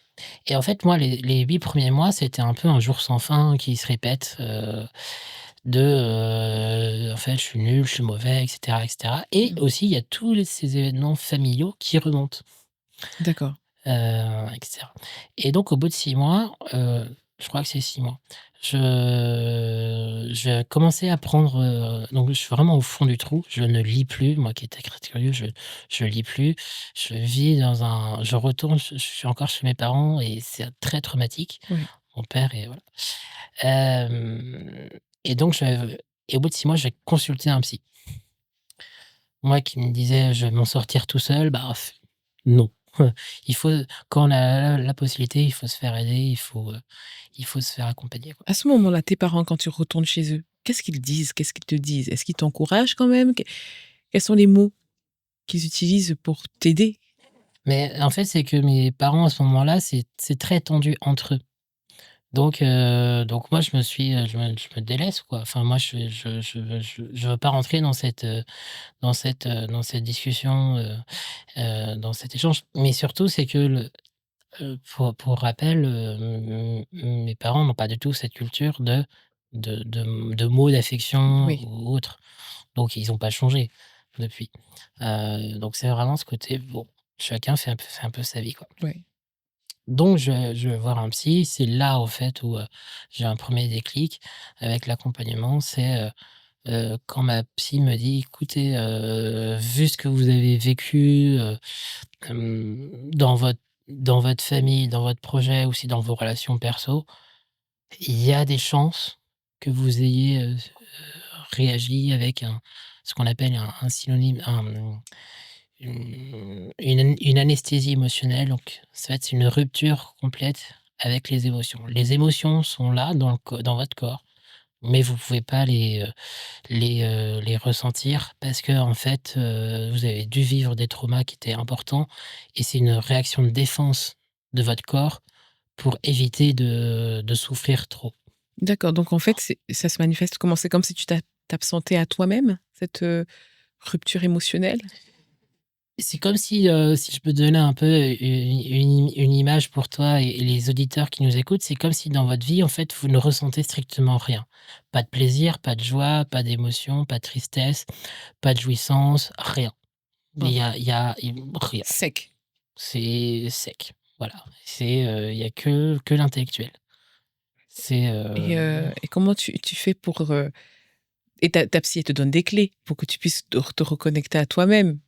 et en fait, moi, les 8 premiers mois, c'était un peu un jour sans fin qui se répète, en fait, je suis nul, je suis mauvais et cetera et mmh. aussi il y a tous ces événements familiaux qui remontent, D'accord. et cetera et donc au bout de 6 mois, je crois que c'est 6 mois, je commençais à prendre, donc je suis vraiment au fond du trou. Je ne lis plus, moi qui étais très curieux, je lis plus. Je retourne, je suis encore chez mes parents et c'est très traumatique. Oui. Mon père et voilà. Hem et donc et au bout de 6 mois, je vais consulter un psy. Moi qui me disais: «Je vais m'en sortir tout seul», bah, non. Il faut quand on a la possibilité, il faut se faire aider, il faut se faire accompagner, quoi. À ce moment-là, tes parents, quand tu retournes chez eux, qu'est-ce qu'ils disent? Qu'est-ce qu'ils te disent? Est-ce qu'ils t'encouragent quand même? Quels sont les mots qu'ils utilisent pour t'aider? Mais en fait, c'est que mes parents à ce moment-là, c'est très tendu entre eux. Donc moi je me délaisse, quoi. Enfin moi je veux pas rentrer dans cette discussion, dans cet échange. Mais surtout, c'est que pour rappel, mes parents n'ont pas du tout cette culture de mots d'affection Oui, ou autre. Donc ils ont pas changé depuis. Donc c'est vraiment ce côté, bon, chacun fait un peu sa vie, quoi. oui. Donc je vais voir un psy, c'est là, en fait, où, j'ai un premier déclic avec l'accompagnement. C'est, quand ma psy me dit: «Écoutez, vu ce que vous avez vécu, dans votre famille, dans votre projet, aussi dans vos relations perso, il y a des chances que vous ayez, réagi avec ce qu'on appelle un synonyme, une anesthésie émotionnelle». Donc en fait, c'est une rupture complète avec les émotions. Les émotions sont là dans votre corps, mais vous pouvez pas les ressentir parce que en fait, vous avez dû vivre des traumas qui étaient importants et c'est une réaction de défense de votre corps pour éviter de souffrir trop. D'accord, donc en fait, ça se manifeste comment? C'est comme si tu t'absentais à toi-même, cette, rupture émotionnelle? C'est comme si, si je peux donner un peu une image pour toi et les auditeurs qui nous écoutent, c'est comme si dans votre vie, en fait, vous ne ressentez strictement rien. Pas de plaisir, pas de joie, pas d'émotion, pas de tristesse, pas de jouissance, rien. Waouh, Il rien. sec. C'est sec. Voilà. Il y a que l'intellectuel. C'est, Et comment tu fais pour, et ta psy, elle te donne des clés pour que tu puisses te reconnecter à toi-même?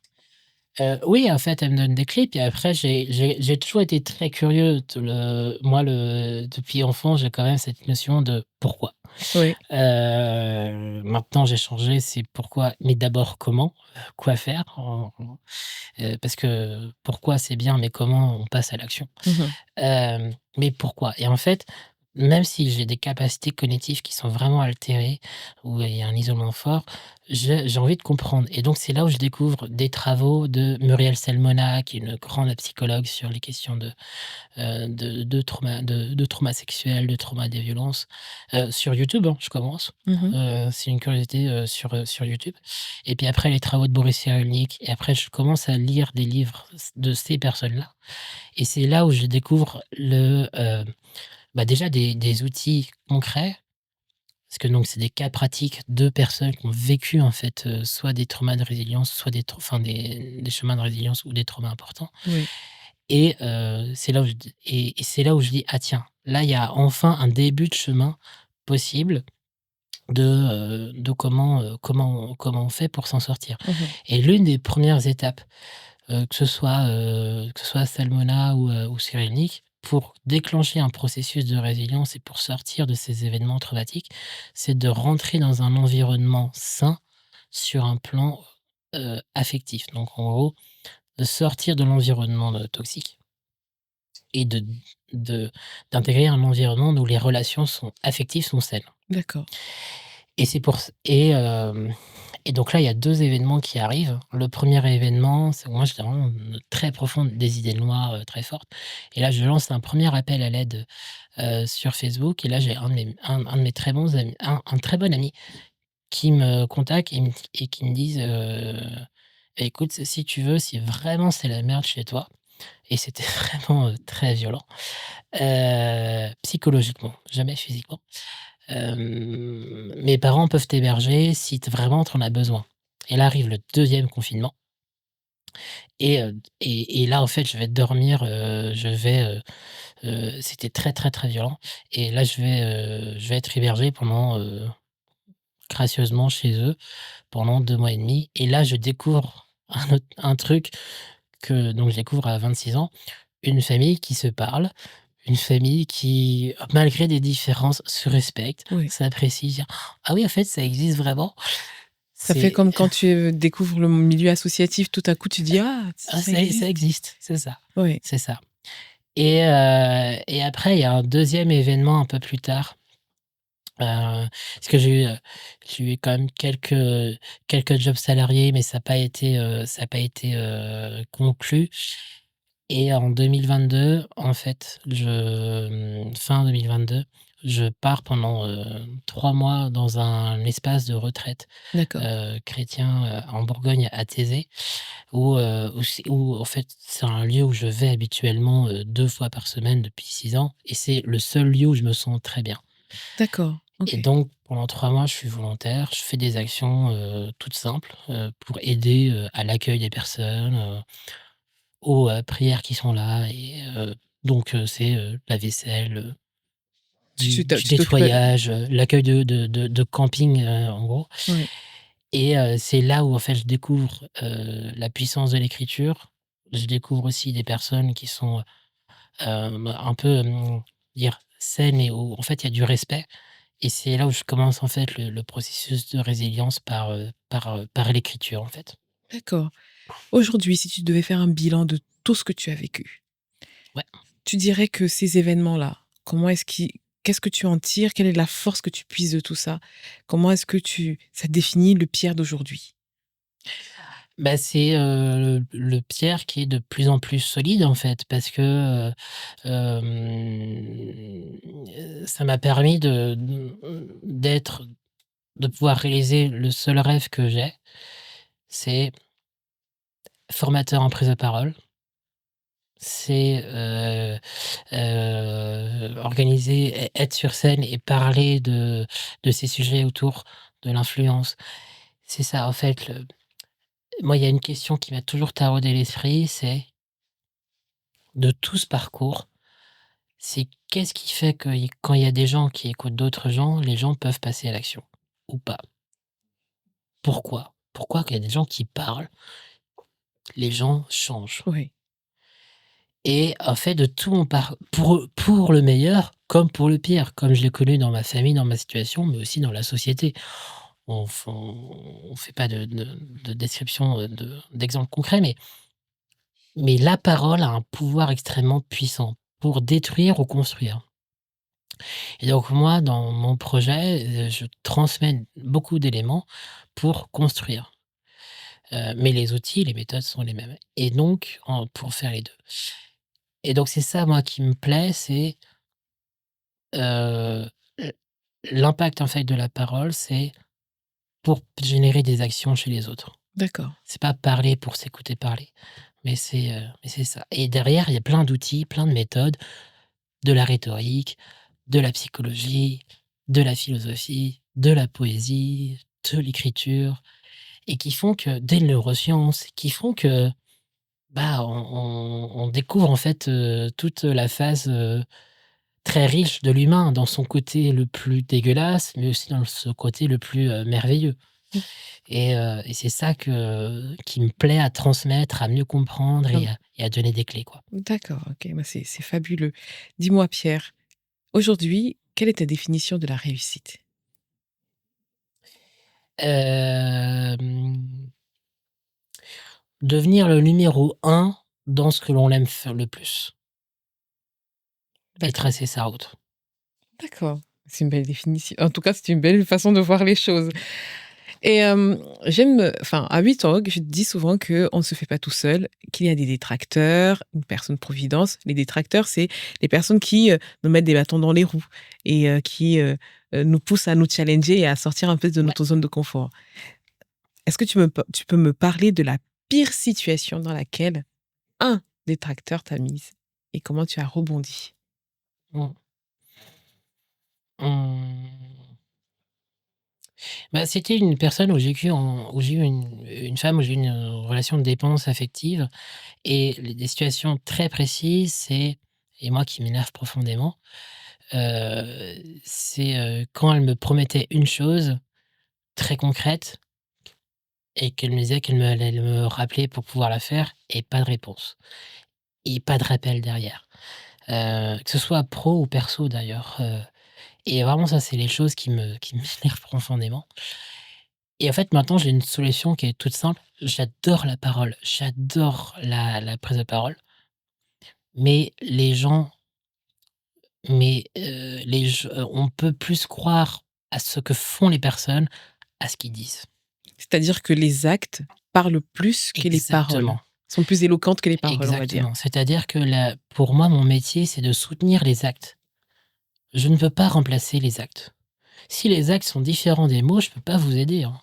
Oui, en fait, elle me donne des clés, puis après j'ai toujours été très curieux depuis enfant, j'ai quand même cette notion de pourquoi. Oui, Maintenant j'ai changé, c'est pourquoi, mais d'abord comment, quoi faire parce que pourquoi c'est bien, mais comment on passe à l'action. mmh, Mais pourquoi? Et en fait, même si j'ai des capacités cognitives qui sont vraiment altérées, où il y a un isolement fort, j'ai envie de comprendre et donc c'est là où je découvre des travaux de Muriel Salmona, qui est une grande psychologue sur les questions de trauma sexuel, de trauma des violences, sur YouTube, hein, je commence. mmh. C'est une curiosité, sur YouTube et puis après les travaux de Boris Cyrulnik et après je commence à lire des livres de ces personnes-là et c'est là où je découvre bah, déjà des outils concrets, parce que donc c'est des cas pratiques de personnes qui ont vécu en fait, soit des traumas de résilience, soit des chemins de résilience ou des traumas importants Oui, et c'est là où c'est là où je dis: «Ah tiens, là il y a enfin un début de chemin possible de comment on fait pour s'en sortir» mmh. et l'une des premières étapes, que ce soit Salmona ou Cyrulnik, pour déclencher un processus de résilience et pour sortir de ces événements traumatiques, c'est de rentrer dans un environnement sain sur un plan, affectif. Donc en gros, de sortir de l'environnement, toxique et de d'intégrer un environnement où les relations sont affectives, sont saines. D'accord. Et c'est pour ç et donc là, il y a 2 événements qui arrivent. Le premier événement, c'est que moi, j'étais vraiment, très profond, des idées noires, très fortes et là, je lance un premier appel à l'aide, sur Facebook et là, j'ai un de mes très bons amis, un très bon ami qui me contacte et qui me disent, «Écoute, si tu veux, si vraiment c'est la merde chez toi» et c'était vraiment, très violent, psychologiquement, jamais physiquement. «Mes parents peuvent t'héberger si vraiment tu en as besoin» et là arrive le deuxième confinement et là, en fait, c'était très, très, très violent et là, je vais être hébergé pendant, gracieusement chez eux pendant 2 mois et demi et là, je découvre un truc que donc je découvre à 26 ans, une famille qui se parle, une famille qui, malgré des différences, se respecte, Oui. s'apprécie, dire: «Ah oui, en fait, ça existe vraiment». Ça fait C'est comme quand tu, découvres le milieu associatif, tout à coup, tu dis: «Ah, ah, ça ça existe». existe, c'est ça, Oui. c'est ça et après, il y a un deuxième événement un peu plus tard, parce que j'ai eu quand même quelques jobs salariés, mais ça a pas été, conclu et en 2022, en fait, fin 2022, je pars pendant, 3 mois dans un espace de retraite, D'accord. chrétien, en Bourgogne, à Thésée, où en fait, c'est un lieu où je vais habituellement, 2 fois par semaine depuis 6 ans et c'est le seul lieu où je me sens très bien. D'accord. Et OK. donc pendant 3 mois, je suis volontaire, je fais des actions, toutes simples, pour aider, à l'accueil des personnes, aux, prières qui sont là et donc c'est, la vaisselle, du Tu t'occupes, nettoyage, l'accueil de camping, en gros ouais. et c'est là où en fait je découvre, la puissance de l'écriture. Je découvre aussi des personnes qui sont, un peu, dire saines et où en fait il y a du respect et c'est là où je commence en fait le processus de résilience par l'écriture en fait. D'accord. Aujourd'hui, si tu devais faire un bilan de tout ce que tu as vécu, Ouais. tu dirais que ces événements-là, comment est-ce qu'ils qu'est-ce que tu en tires? Quelle est la force que tu puises de tout ça? Comment est-ce que tu ça définit le Pierre d'aujourd'hui? Bah, c'est, le Pierre qui est de plus en plus solide en fait parce que, ça m'a permis de pouvoir réaliser le seul rêve que j'ai, c'est formateur en prise de parole. C'est, organiser, être sur scène et parler de ces sujets autour de l'influence. C'est ça en fait moi il y a une question qui m'a toujours taraudé l'esprit, c'est de tout ce parcours, c'est qu'est-ce qui fait que quand il y a des gens qui écoutent d'autres gens, les gens peuvent passer à l'action ou pas? Pourquoi? Pourquoi qu'il y a des gens qui parlent, les gens changent? Oui. Et en fait, de tout mon par pour le meilleur comme pour le pire, comme je l'ai connu dans ma famille, dans ma situation, mais aussi dans la société. On fait pas de description, d'exemples concrets, mais la parole a un pouvoir extrêmement puissant pour détruire ou construire. Et donc moi, dans mon projet, je transmets beaucoup d'éléments pour construire, mais les outils, les méthodes sont les mêmes et donc pour faire les 2. Et donc c'est ça moi qui me plaît, c'est Heu, l l'impact en fait de la parole, c'est pour générer des actions chez les autres. D'accord. C'est pas parler pour s'écouter parler, mais c'est ça et derrière, il y a plein d'outils, plein de méthodes, de la rhétorique, de la psychologie, de la philosophie, de la poésie, de l'écriture et qui font que des neurosciences, qui font que, bah, on découvre en fait, toute la phase, très riche de l'humain dans son côté le plus dégueulasse, mais aussi dans ce côté le plus, merveilleux. Mmh. Et c'est ça qui me plaît à transmettre, à mieux comprendre Hem, et à donner des clés, quoi. d'accord, OK, bah, c'est fabuleux. Dis-moi Pierre, aujourd'hui, quelle est ta définition de la réussite? Hem, Devenir le numéro un dans ce que l'on aime faire le plus et D'accord, tracer sa route. d'accord. C'est une belle définition. En tout cas, c'est une belle façon de voir les choses. Et enfin, à 8 ans, je dis souvent qu'on ne se fait pas tout seul, qu'il y a des détracteurs, une personne providence. Les détracteurs, c'est les personnes qui, nous mettent des bâtons dans les roues et qui, nous poussent à nous challenger et à sortir un peu de Ouais. notre zone de confort. Est-ce que tu peux me parler de la pire situation dans laquelle un détracteur t'a mise et comment tu as rebondi? Mmh. Mmh. Bah, c'était une personne où j'ai eu une femme où j'ai eu une, relation de dépendance affective et des situations très précises, et moi qui m'énerve profondément, quand elle me promettait une chose très concrète et qu'elle me disait qu'elle allait me rappeler pour pouvoir la faire et pas de réponse et pas de rappel derrière. Que ce soit pro ou perso d'ailleurs, et vraiment ça, c'est les choses qui m'énervent profondément. Et en fait, maintenant, j'ai une solution qui est toute simple. J'adore la parole, j'adore la prise de parole, mais on peut plus croire à ce que font les personnes, à ce qu'ils disent. C'est-à-dire que les actes parlent plus que les paroles, Exactement, sont plus éloquentes que les paroles, on va dire. exactement. C'est-à-dire que pour moi, mon métier, c'est de soutenir les actes. Je ne peux pas remplacer les actes. Si les actes sont différents des mots, je peux pas vous aider, hein.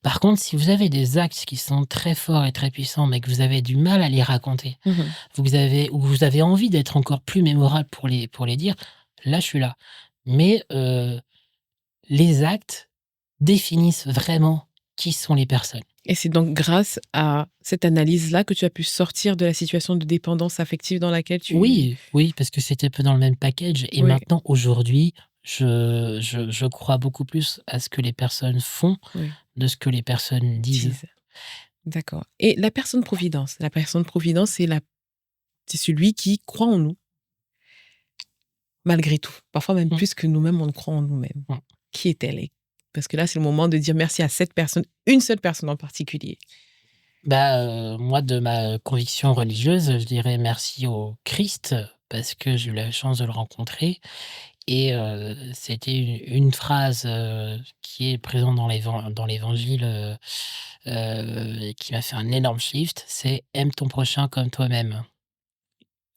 Par contre, si vous avez des actes qui sont très forts et très puissants, mais que vous avez du mal à les raconter, Mmh. vous avez envie d'être encore plus mémorable pour les dire, là, je suis là. Mais, les actes définissent vraiment qui sont les personnes. Et c'est donc grâce à cette analyse-là que tu as pu sortir de la situation de dépendance affective dans laquelle tu Oui, oui, parce que c'était un peu dans le même package et oui, maintenant, aujourd'hui, je crois beaucoup plus à ce que les personnes font, oui, de ce que les personnes disent. disent. D'accord. Et la personne providence, c'est celui qui croit en nous, malgré tout. Parfois même Mmh, plus que nous-mêmes, on ne croit en nous-mêmes. mmh. Qui est-elle? Et parce que là, c'est le moment de dire merci à cette personne, une seule personne en particulier. Bah, moi, de ma conviction religieuse, je dirais merci au Christ, parce que j'ai eu la chance de le rencontrer et c'était une phrase, qui est présente dans l'évangile, et qui m'a fait un énorme shift, c'est: «Aime ton prochain comme toi-même»,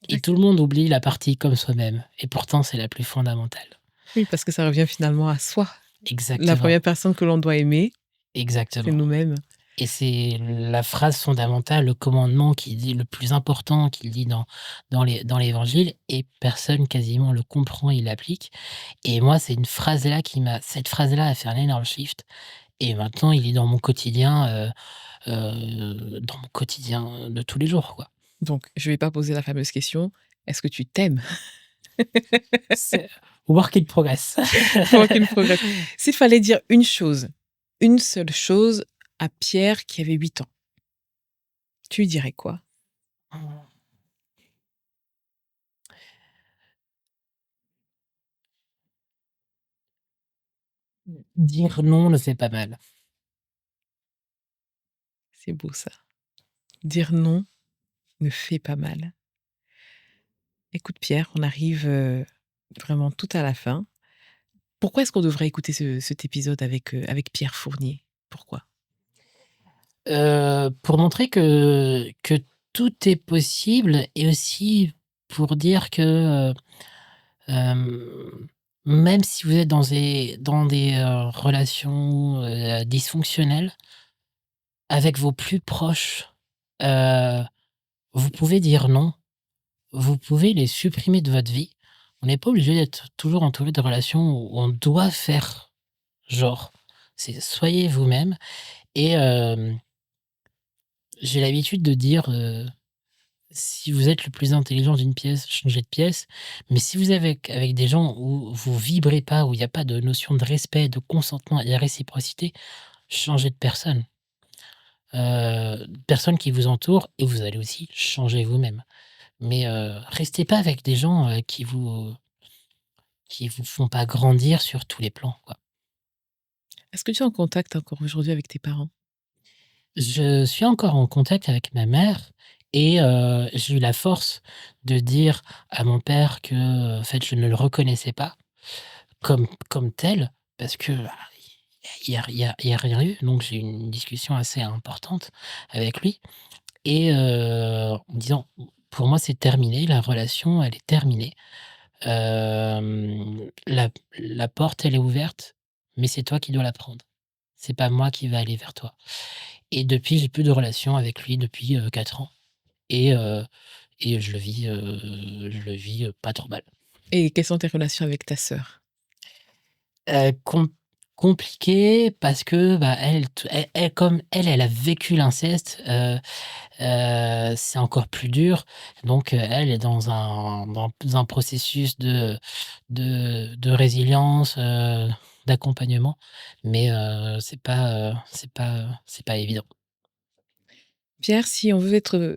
et tout D'accord. le monde oublie la partie comme soi-même et pourtant c'est la plus fondamentale. Oui, parce que ça revient finalement à soi. La Exactement, première personne que l'on doit aimer, c'est exactement. nous-mêmes. Et c'est la phrase fondamentale, le commandement qui dit le plus important qu'il dit dans l'Évangile, et personne quasiment le comprend et l'applique. Et moi, c'est une phrase-là cette phrase-là a fait un énorme shift et maintenant il est dans mon quotidien de tous les jours, quoi. Donc, je vais pas poser la fameuse question: «Est-ce que tu t'aimes?» C'est work in progress. Work in progress. S'il fallait dire une chose, une seule chose à Pierre qui avait 8 ans, tu lui dirais quoi? Dire non ne fait pas mal. C'est beau ça. Dire non ne fait pas mal. Écoute Pierre, on arrive, vraiment tout à la fin. Pourquoi est-ce qu'on devrait écouter cet épisode avec Pierre Fournier? Pourquoi? Pour montrer que tout est possible et aussi pour dire que, même si vous êtes dans des relations, dysfonctionnelles, avec vos plus proches, heu, vous pouvez dire non. Vous pouvez les supprimer de votre vie. On n'est pas obligé d'être toujours entouré de relations où on doit faire genre. C'est soyez vous-même et j'ai l'habitude de dire, si vous êtes le plus intelligent d'une pièce, changez de pièce. Mais si vous êtes avec des gens où vous vibrez pas, où il y a pas de notion de respect, de consentement et de réciprocité, changer de personnes qui vous entourent et vous allez aussi changer vous-même. Mais, restez pas avec des gens, qui vous font pas grandir sur tous les plans, quoi. Est-ce que tu es en contact encore aujourd'hui avec tes parents? Je suis encore en contact avec ma mère et j'ai eu la force de dire à mon père que, en fait, je ne le reconnaissais pas comme tel parce que, bah, il y a rien eu. Donc j'ai eu une discussion assez importante avec lui et en me disant: «Pour moi, c'est terminé, la relation, elle est terminée. La porte, elle est ouverte, mais c'est toi qui dois la prendre. C'est pas moi qui va aller vers toi». Et depuis, j'ai plus de relation avec lui depuis, 4 ans et heu et pas trop mal. Et quelles sont tes relations avec ta sœur? Com Compliqué parce que, bah, elle comme elle a vécu l'inceste, c'est encore plus dur. Donc, elle est dans un processus de résilience, d'accompagnement, mais, c'est pas évident. Pierre, si on veut être,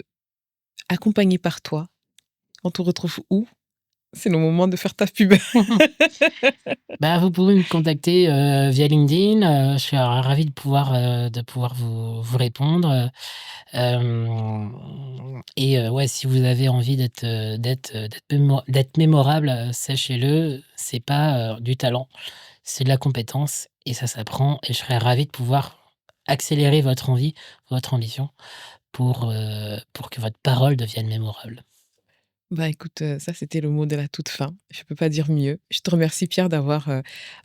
accompagné par toi, on te retrouve où? C'est le moment de faire ta pub. Bah, vous pouvez me contacter, via LinkedIn, je serais ravi de pouvoir vous répondre, et ouais, si vous avez envie d'être mémorable, sachez-le, c'est pas, du talent, c'est de la compétence et ça s'apprend et je serais ravi de pouvoir accélérer votre envie, votre ambition pour que votre parole devienne mémorable. Bah, écoute, ça, c'était le mot de la toute fin. Je peux pas dire mieux. Je te remercie Pierre d'avoir,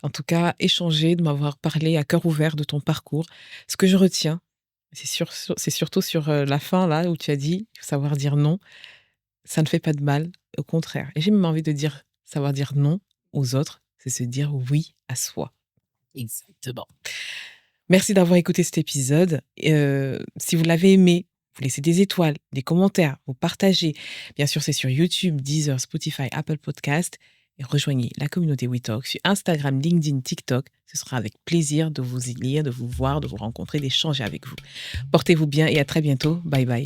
en tout cas échangé, de m'avoir parlé à cœur ouvert de ton parcours. Ce que je retiens, c'est surtout sur, la fin là où tu as dit: «Savoir dire non, ça ne fait pas de mal, au contraire» et j'ai même envie de dire: «Savoir dire non aux autres, c'est se dire oui à soi». Exactement. Merci d'avoir écouté cet épisode et si vous l'avez aimé, vous laissez des étoiles, des commentaires, vous partagez. Bien sûr, c'est sur YouTube, Deezer, Spotify, Apple Podcast et rejoignez la communauté WeTalk sur Instagram, LinkedIn, TikTok. Ce sera avec plaisir de vous y lire, de vous voir, de vous rencontrer, d'échanger avec vous. Portez-vous bien et à très bientôt. Bye bye.